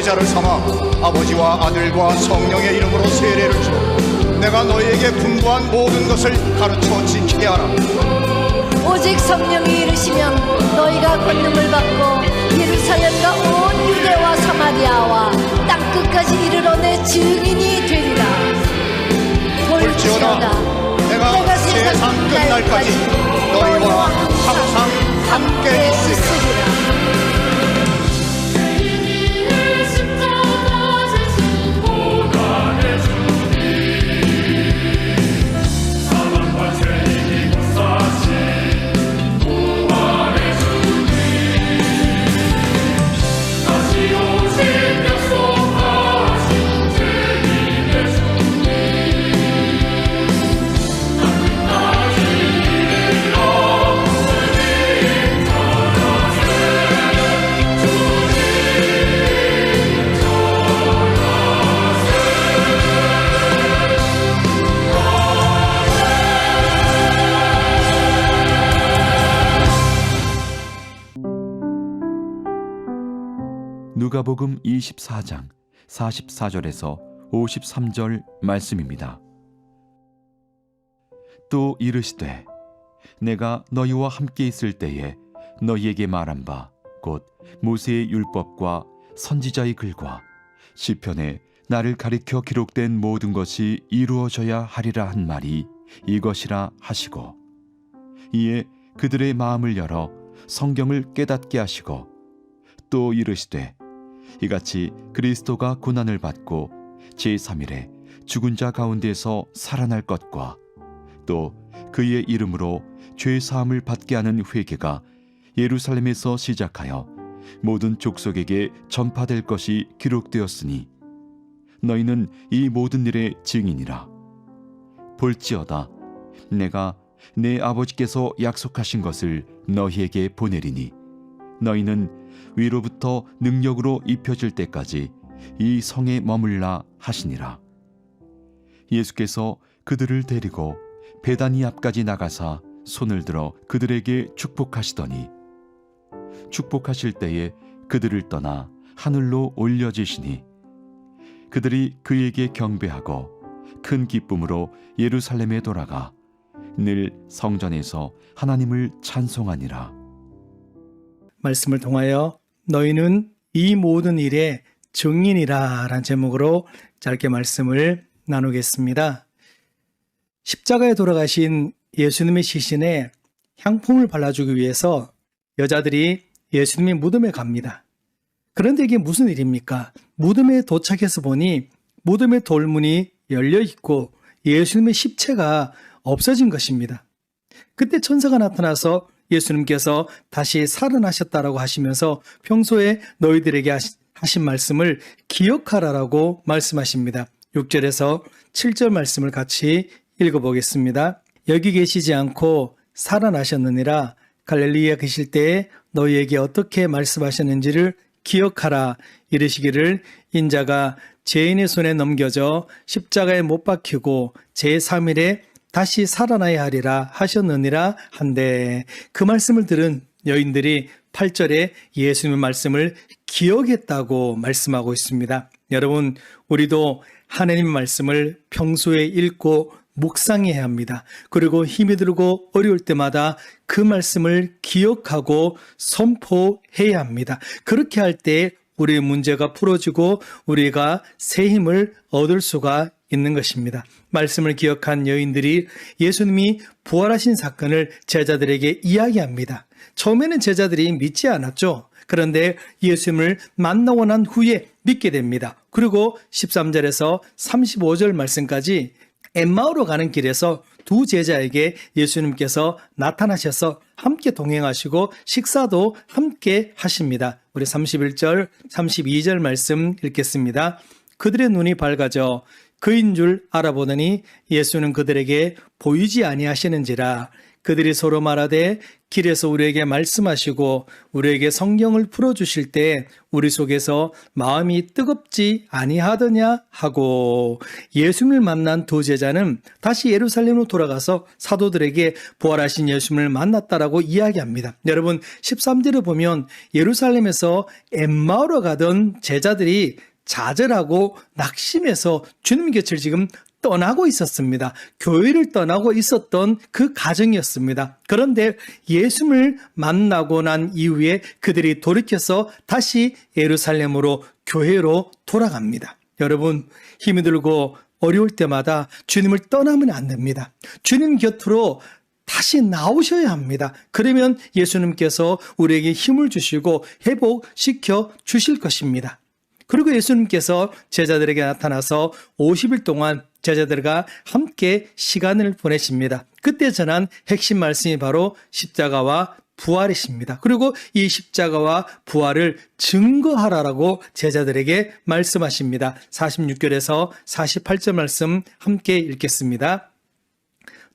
제자를 삼아 아버지와 아들과 성령의 이름으로 세례를 주어 내가 너희에게 분부한 모든 것을 가르쳐 지키게 하라. 오직 성령이 이르시면 너희가 권능을 받고 예루살렘과 온 유대와 사마리아와 땅끝까지 이르러 내 증인이 되리라. 볼지어다 내가 세상 끝날까지 너희와 항상 함께 있으리라. 누가복음 24장 44절에서 53절 말씀입니다. 또 이르시되 내가 너희와 함께 있을 때에 너희에게 말한 바 곧 모세의 율법과 선지자의 글과 시편에 나를 가리켜 기록된 모든 것이 이루어져야 하리라 한 말이 이것이라 하시고, 이에 그들의 마음을 열어 성경을 깨닫게 하시고, 또 이르시되 이같이 그리스도가 고난을 받고 제3일에 죽은 자 가운데서 살아날 것과 또 그의 이름으로 죄 사함을 받게 하는 회개가 예루살렘에서 시작하여 모든 족속에게 전파될 것이 기록되었으니 너희는 이 모든 일의 증인이라. 볼지어다 내가 내 아버지께서 약속하신 것을 너희에게 보내리니 너희는 위로부터 능력으로 입혀질 때까지 이 성에 머물라 하시니라. 예수께서 그들을 데리고 베다니 앞까지 나가사 손을 들어 그들에게 축복하시더니 축복하실 때에 그들을 떠나 하늘로 올려지시니 그들이 그에게 경배하고 큰 기쁨으로 예루살렘에 돌아가 늘 성전에서 하나님을 찬송하니라. 말씀을 통하여 너희는 이 모든 일의 증인이라 라는 제목으로 짧게 말씀을 나누겠습니다. 십자가에 돌아가신 예수님의 시신에 향품을 발라주기 위해서 여자들이 예수님의 무덤에 갑니다. 그런데 이게 무슨 일입니까? 무덤에 도착해서 보니 무덤의 돌문이 열려 있고 예수님의 십체가 없어진 것입니다. 그때 천사가 나타나서 예수님께서 다시 살아나셨다라고 하시면서 평소에 너희들에게 하신 말씀을 기억하라라고 말씀하십니다. 6절에서 7절 말씀을 같이 읽어보겠습니다. 여기 계시지 않고 살아나셨느니라. 갈릴리에 계실 때에 너희에게 어떻게 말씀하셨는지를 기억하라. 이르시기를 인자가 죄인의 손에 넘겨져 십자가에 못 박히고 제3일에 다시 살아나야 하리라 하셨느니라 한데, 그 말씀을 들은 여인들이 8절에 예수님의 말씀을 기억했다고 말씀하고 있습니다. 여러분, 우리도 하나님의 말씀을 평소에 읽고 묵상해야 합니다. 그리고 힘이 들고 어려울 때마다 그 말씀을 기억하고 선포해야 합니다. 그렇게 할 때 우리의 문제가 풀어지고 우리가 새 힘을 얻을 수가 있는 것입니다. 말씀을 기억한 여인들이 예수님이 부활하신 사건을 제자들에게 이야기합니다. 처음에는 제자들이 믿지 않았죠. 그런데 예수님을 만나고 난 후에 믿게 됩니다. 그리고 13절에서 35절 말씀까지 엠마오로 가는 길에서 두 제자에게 예수님께서 나타나셔서 함께 동행하시고 식사도 함께 하십니다. 우리 31절, 32절 말씀 읽겠습니다. 그들의 눈이 밝아져 그인 줄 알아보더니 예수는 그들에게 보이지 아니하시는지라. 그들이 서로 말하되 길에서 우리에게 말씀하시고 우리에게 성경을 풀어주실 때 우리 속에서 마음이 뜨겁지 아니하더냐 하고, 예수님을 만난 두 제자는 다시 예루살렘으로 돌아가서 사도들에게 부활하신 예수님을 만났다라고 이야기합니다. 여러분 13절을 보면 예루살렘에서 엠마오로 가던 제자들이 좌절하고 낙심해서 주님 곁을 지금 떠나고 있었습니다. 교회를 떠나고 있었던 그 과정이었습니다. 그런데 예수님을 만나고 난 이후에 그들이 돌이켜서 다시 예루살렘으로 교회로 돌아갑니다. 여러분 힘이 들고 어려울 때마다 주님을 떠나면 안 됩니다. 주님 곁으로 다시 나오셔야 합니다. 그러면 예수님께서 우리에게 힘을 주시고 회복시켜 주실 것입니다. 그리고 예수님께서 제자들에게 나타나서 50일 동안 제자들과 함께 시간을 보내십니다. 그때 전한 핵심 말씀이 바로 십자가와 부활이십니다. 그리고 이 십자가와 부활을 증거하라라고 제자들에게 말씀하십니다. 46절에서 48절 말씀 함께 읽겠습니다.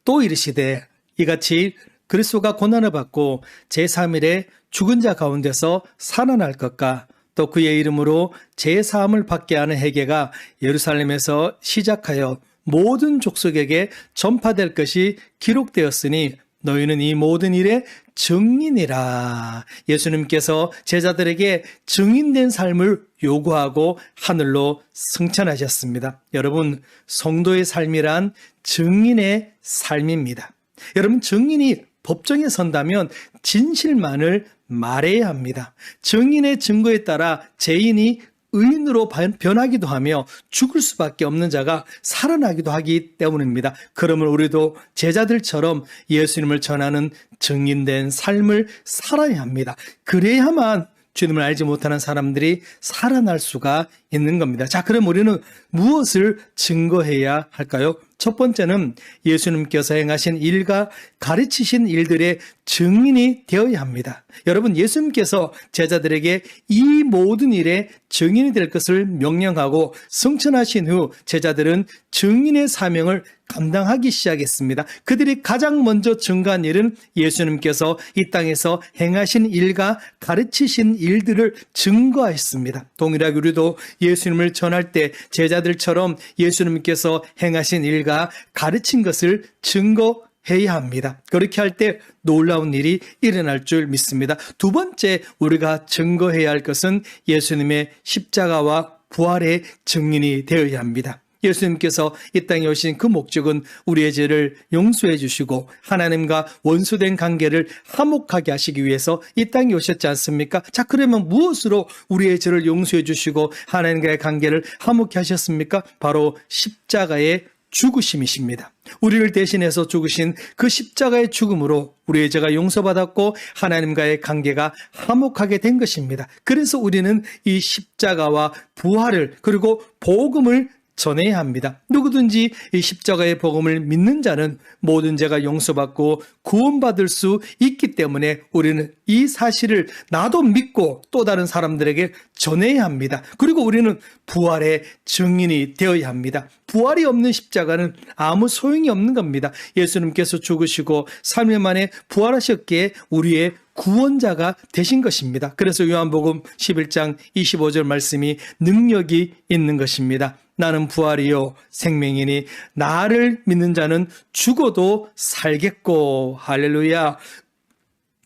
또 이르시되 이같이 그리스도가 고난을 받고 제3일에 죽은 자 가운데서 살아날 것과 또 그의 이름으로 제사함을 받게 하는 회개가 예루살렘에서 시작하여 모든 족속에게 전파될 것이 기록되었으니 너희는 이 모든 일의 증인이라. 예수님께서 제자들에게 증인된 삶을 요구하고 하늘로 승천하셨습니다. 여러분, 성도의 삶이란 증인의 삶입니다. 여러분, 증인이 법정에 선다면 진실만을 말해야 합니다. 증인의 증거에 따라 죄인이 의인으로 변하기도 하며 죽을 수밖에 없는 자가 살아나기도 하기 때문입니다. 그러면 우리도 제자들처럼 예수님을 전하는 증인된 삶을 살아야 합니다. 그래야만 주님을 알지 못하는 사람들이 살아날 수가 있는 겁니다. 자, 그럼 우리는 무엇을 증거해야 할까요? 첫 번째는 예수님께서 행하신 일과 가르치신 일들의 증인이 되어야 합니다. 여러분, 예수님께서 제자들에게 이 모든 일의 증인이 될 것을 명령하고 승천하신 후 제자들은 증인의 사명을 감당하기 시작했습니다. 그들이 가장 먼저 증거한 일은 예수님께서 이 땅에서 행하신 일과 가르치신 일들을 증거했습니다. 동일하게 우리도 예수님을 전할 때 제자들처럼 예수님께서 행하신 일과 가르친 것을 증거해야 합니다. 그렇게 할 때 놀라운 일이 일어날 줄 믿습니다. 두 번째 우리가 증거해야 할 것은 예수님의 십자가와 부활의 증인이 되어야 합니다. 예수님께서 이 땅에 오신 그 목적은 우리의 죄를 용서해 주시고 하나님과 원수된 관계를 화목하게 하시기 위해서 이 땅에 오셨지 않습니까? 자, 그러면 무엇으로 우리의 죄를 용서해 주시고 하나님과의 관계를 화목케 하셨습니까? 바로 십자가의 죽으심이십니다. 우리를 대신해서 죽으신 그 십자가의 죽음으로 우리의 죄가 용서받았고 하나님과의 관계가 화목하게 된 것입니다. 그래서 우리는 이 십자가와 부활을 그리고 복음을 전해야 합니다. 누구든지 이 십자가의 복음을 믿는 자는 모든 죄가 용서받고 구원받을 수 있기 때문에 우리는 이 사실을 나도 믿고 또 다른 사람들에게 전해야 합니다. 그리고 우리는 부활의 증인이 되어야 합니다. 부활이 없는 십자가는 아무 소용이 없는 겁니다. 예수님께서 죽으시고 3일 만에 부활하셨기에 우리의 구원자가 되신 것입니다. 그래서 요한복음 11장 25절 말씀이 능력이 있는 것입니다. 나는 부활이요 생명이니 나를 믿는 자는 죽어도 살겠고. 할렐루야.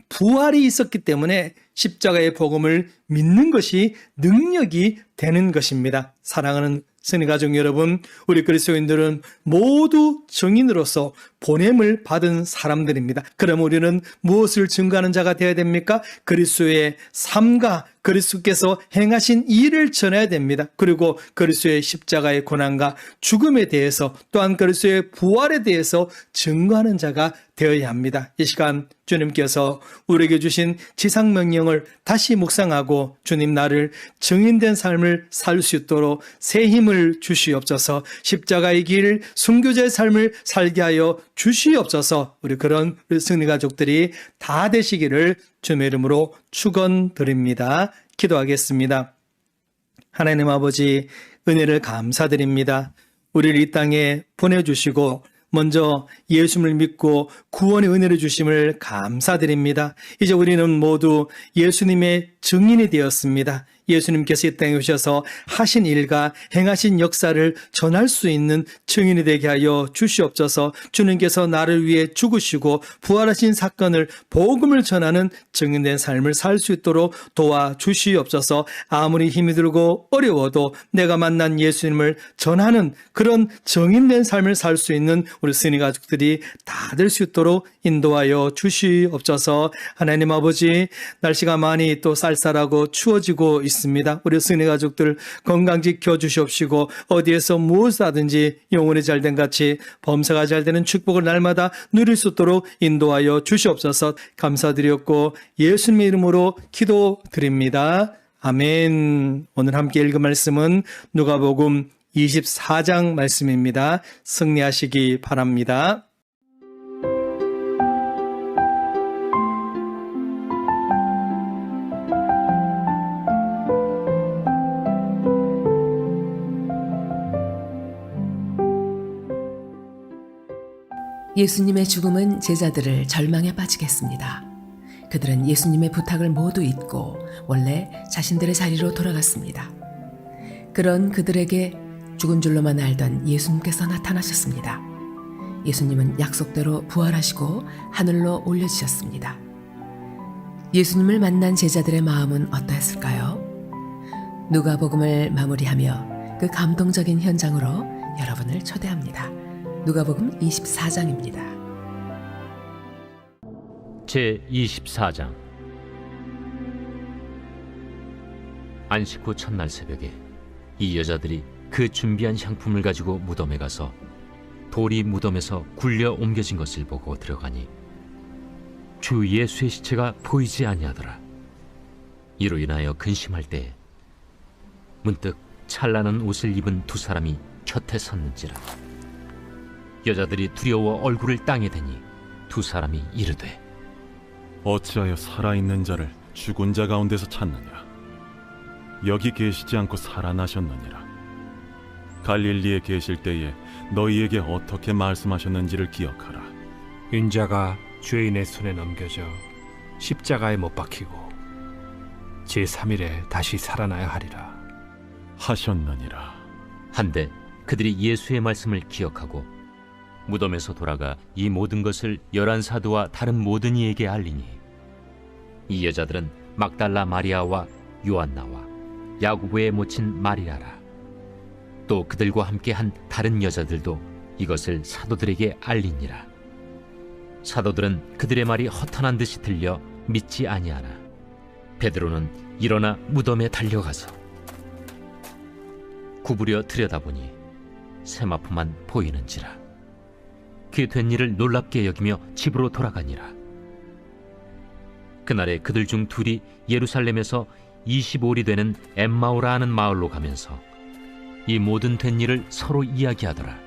부활이 있었기 때문에 십자가의 복음을 믿는 것이 능력이 되는 것입니다. 사랑하는 성도가족 여러분, 우리 그리스도인들은 모두 증인으로서 보냄을 받은 사람들입니다. 그럼 우리는 무엇을 증거하는 자가 되어야 됩니까? 그리스도의 삶과 그리스도께서 행하신 일을 전해야 됩니다. 그리고 그리스도의 십자가의 고난과 죽음에 대해서 또한 그리스도의 부활에 대해서 증거하는 자가 되어야 합니다. 이 시간 주님께서 우리에게 주신 지상명령을 다시 묵상하고 주님 나를 증인된 삶을 살 수 있도록 새 힘을 주시옵소서. 십자가의 길 순교자의 삶을 살게 하여 주시옵소서. 우리 그런 승리 가족들이 다 되시기를 주님의 이름으로 축원드립니다. 기도하겠습니다. 하나님 아버지, 은혜를 감사드립니다. 우리를 이 땅에 보내주시고 먼저 예수님을 믿고 구원의 은혜를 주심을 감사드립니다. 이제 우리는 모두 예수님의 증인이 되었습니다. 예수님께서 이 땅에 오셔서 하신 일과 행하신 역사를 전할 수 있는 증인이 되게 하여 주시옵소서. 주님께서 나를 위해 죽으시고 부활하신 사건을, 복음을 전하는 증인된 삶을 살 수 있도록 도와주시옵소서. 아무리 힘이 들고 어려워도 내가 만난 예수님을 전하는 그런 증인된 삶을 살 수 있는 우리 스니 가족들이 다 될 수 있도록 인도하여 주시옵소서. 하나님 아버지, 날씨가 많이 또 쌀쌀하고 추워지고 있습니다. 우리 스니 가족들 건강 지켜 주시옵시고 어디에서 무엇을 하든지 영혼이 잘된 같이 범사가 잘되는 축복을 날마다 누릴 수 있도록 인도하여 주시옵소서. 감사드렸고 예수님의 이름으로 기도드립니다. 아멘. 오늘 함께 읽은 말씀은 누가복음 24장 말씀입니다. 승리하시기 바랍니다. 예수님의 죽음은 제자들을 절망에 빠지게 했습니다. 그들은 예수님의 부탁을 모두 잊고 원래 자신들의 자리로 돌아갔습니다. 그런 그들에게 죽은 줄로만 알던 예수님께서 나타나셨습니다. 예수님은 약속대로 부활하시고 하늘로 올려지셨습니다. 예수님을 만난 제자들의 마음은 어떠했을까요? 누가복음을 마무리하며 그 감동적인 현장으로 여러분을 초대합니다. 누가복음 24장입니다. 제24장. 안식 후 첫날 새벽에 이 여자들이 그 준비한 향품을 가지고 무덤에 가서 돌이 무덤에서 굴려 옮겨진 것을 보고 들어가니 주 예수의 시체가 보이지 아니하더라. 이로 인하여 근심할 때에 문득 찬란한 옷을 입은 두 사람이 곁에 섰는지라. 여자들이 두려워 얼굴을 땅에 대니 두 사람이 이르되 어찌하여 살아있는 자를 죽은 자 가운데서 찾느냐? 여기 계시지 않고 살아나셨느니라. 갈릴리에 계실 때에 너희에게 어떻게 말씀하셨는지를 기억하라. 인자가 죄인의 손에 넘겨져 십자가에 못 박히고 제3일에 다시 살아나야 하리라 하셨느니라. 한데 그들이 예수의 말씀을 기억하고 무덤에서 돌아가 이 모든 것을 11사도와 다른 모든 이에게 알리니 이 여자들은 막달라 마리아와 요한나와 야고보의 모친 마리아라. 또 그들과 함께 한 다른 여자들도 이것을 사도들에게 알리니라. 사도들은 그들의 말이 허탄한 듯이 들려 믿지 아니하나 베드로는 일어나 무덤에 달려가서 구부려 들여다보니 세마포만 보이는지라. 그 된 일을 놀랍게 여기며 집으로 돌아가니라. 그날에 그들 중 둘이 예루살렘에서 25里되는 엠마오라 하는 마을로 가면서 이 모든 된 일을 서로 이야기하더라.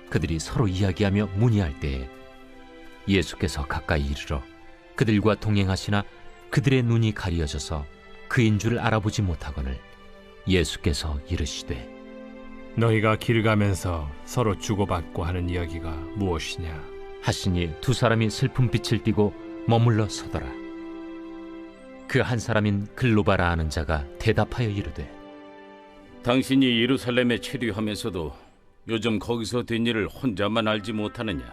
그들이 서로 이야기하며 문의할 때에 예수께서 가까이 이르러 그들과 동행하시나 그들의 눈이 가리어져서 그인 줄 알아보지 못하거늘 예수께서 이르시되 너희가 길 가면서 서로 주고받고 하는 이야기가 무엇이냐 하시니 두 사람이 슬픈 빛을 띠고 머물러 서더라. 그 한 사람인 글로바라 하는 자가 대답하여 이르되 당신이 예루살렘에 체류하면서도 요즘 거기서 된 일을 혼자만 알지 못하느냐?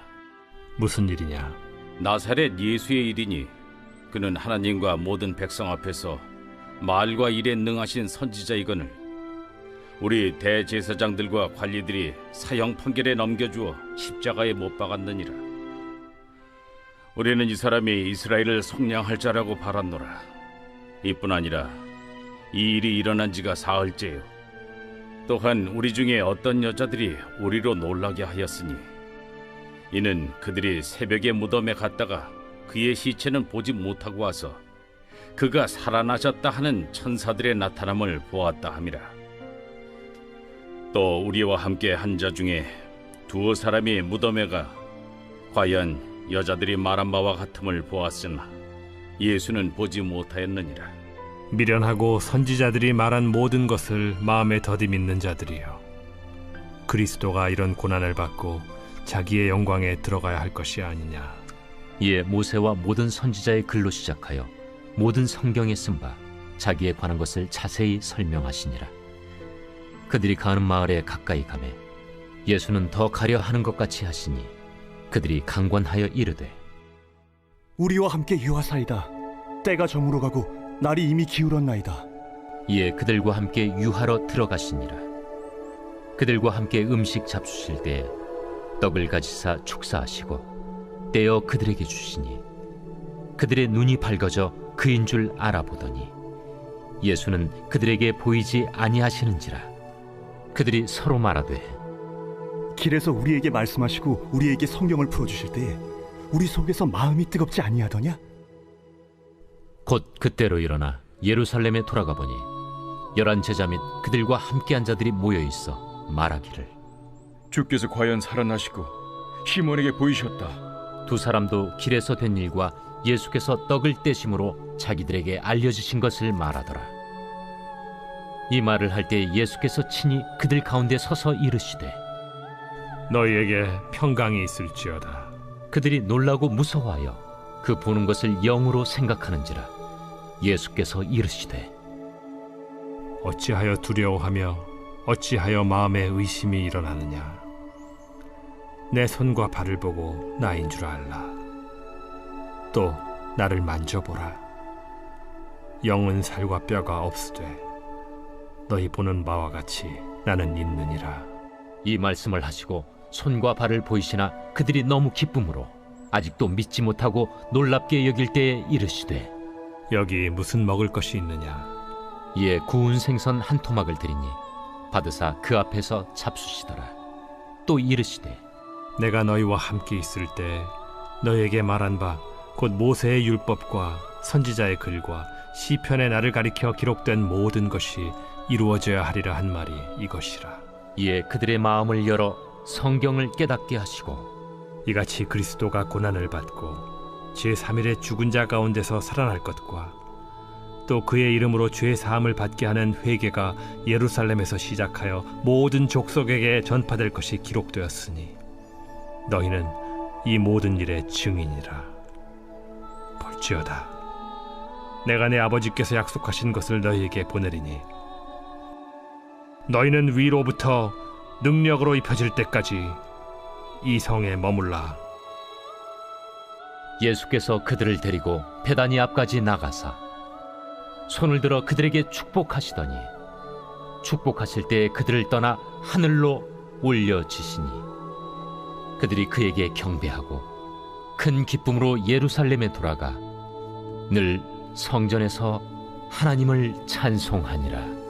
무슨 일이냐? 나사렛 예수의 일이니 그는 하나님과 모든 백성 앞에서 말과 일에 능하신 선지자이거늘 우리 대제사장들과 관리들이 사형 판결에 넘겨주어 십자가에 못 박았느니라. 우리는 이 사람이 이스라엘을 속량할 자라고 바랐노라. 이뿐 아니라 이 일이 일어난 지가 사흘째요. 또한 우리 중에 어떤 여자들이 우리로 놀라게 하였으니 이는 그들이 새벽에 무덤에 갔다가 그의 시체는 보지 못하고 와서 그가 살아나셨다 하는 천사들의 나타남을 보았다 함이라. 또 우리와 함께 한 자 중에 두어 사람이 무덤에 가 과연 여자들이 말한 바와 같음을 보았으나 예수는 보지 못하였느니라. 미련하고 선지자들이 말한 모든 것을 마음에 더디 믿는 자들이여, 그리스도가 이런 고난을 받고 자기의 영광에 들어가야 할 것이 아니냐. 이에 모세와 모든 선지자의 글로 시작하여 모든 성경에 쓴 바 자기에 관한 것을 자세히 설명하시니라. 그들이 가는 마을에 가까이 가매 예수는 더 가려 하는 것 같이 하시니 그들이 강권하여 이르되 우리와 함께 유하사이다. 때가 저물어 가고 날이 이미 기울었나이다. 이에 그들과 함께 유하러 들어가시니라. 그들과 함께 음식 잡수실 때에 떡을 가지사 축사하시고 떼어 그들에게 주시니 그들의 눈이 밝아져 그인 줄 알아보더니 예수는 그들에게 보이지 아니하시는지라. 그들이 서로 말하되 길에서 우리에게 말씀하시고 우리에게 성경을 풀어주실 때에 우리 속에서 마음이 뜨겁지 아니하더냐? 곧 그때로 일어나 예루살렘에 돌아가 보니 11 제자 및 그들과 함께한 자들이 모여 있어 말하기를 주께서 과연 살아나시고 시몬에게 보이셨다. 두 사람도 길에서 된 일과 예수께서 떡을 떼심으로 자기들에게 알려주신 것을 말하더라. 이 말을 할 때 예수께서 친히 그들 가운데 서서 이르시되 너희에게 평강이 있을지어다. 그들이 놀라고 무서워하여 그 보는 것을 영으로 생각하는지라. 예수께서 이르시되 어찌하여 두려워하며 어찌하여 마음에 의심이 일어나느냐. 내 손과 발을 보고 나인 줄 알라. 또 나를 만져보라. 영은 살과 뼈가 없으되 너희 보는 바와 같이 나는 있느니라. 이 말씀을 하시고 손과 발을 보이시나 그들이 너무 기쁨으로 아직도 믿지 못하고 놀랍게 여길 때에 이르시되 여기 무슨 먹을 것이 있느냐. 이에 구운 생선 한 토막을 드리니 받으사 그 앞에서 잡수시더라. 또 이르시되 내가 너희와 함께 있을 때 너희에게 말한 바 곧 모세의 율법과 선지자의 글과 시편의 나를 가리켜 기록된 모든 것이 이루어져야 하리라 한 말이 이것이라. 이에 그들의 마음을 열어 성경을 깨닫게 하시고 이같이 그리스도가 고난을 받고 제3일에 죽은 자 가운데서 살아날 것과 또 그의 이름으로 죄 사함을 받게 하는 회개가 예루살렘에서 시작하여 모든 족속에게 전파될 것이 기록되었으니 너희는 이 모든 일의 증인이라. 볼지어다 내가 내 아버지께서 약속하신 것을 너희에게 보내리니 너희는 위로부터 능력으로 입혀질 때까지 이 성에 머물라. 예수께서 그들을 데리고 베다니 앞까지 나가사 손을 들어 그들에게 축복하시더니 축복하실 때 그들을 떠나 하늘로 올려지시니 그들이 그에게 경배하고 큰 기쁨으로 예루살렘에 돌아가 늘 성전에서 하나님을 찬송하니라.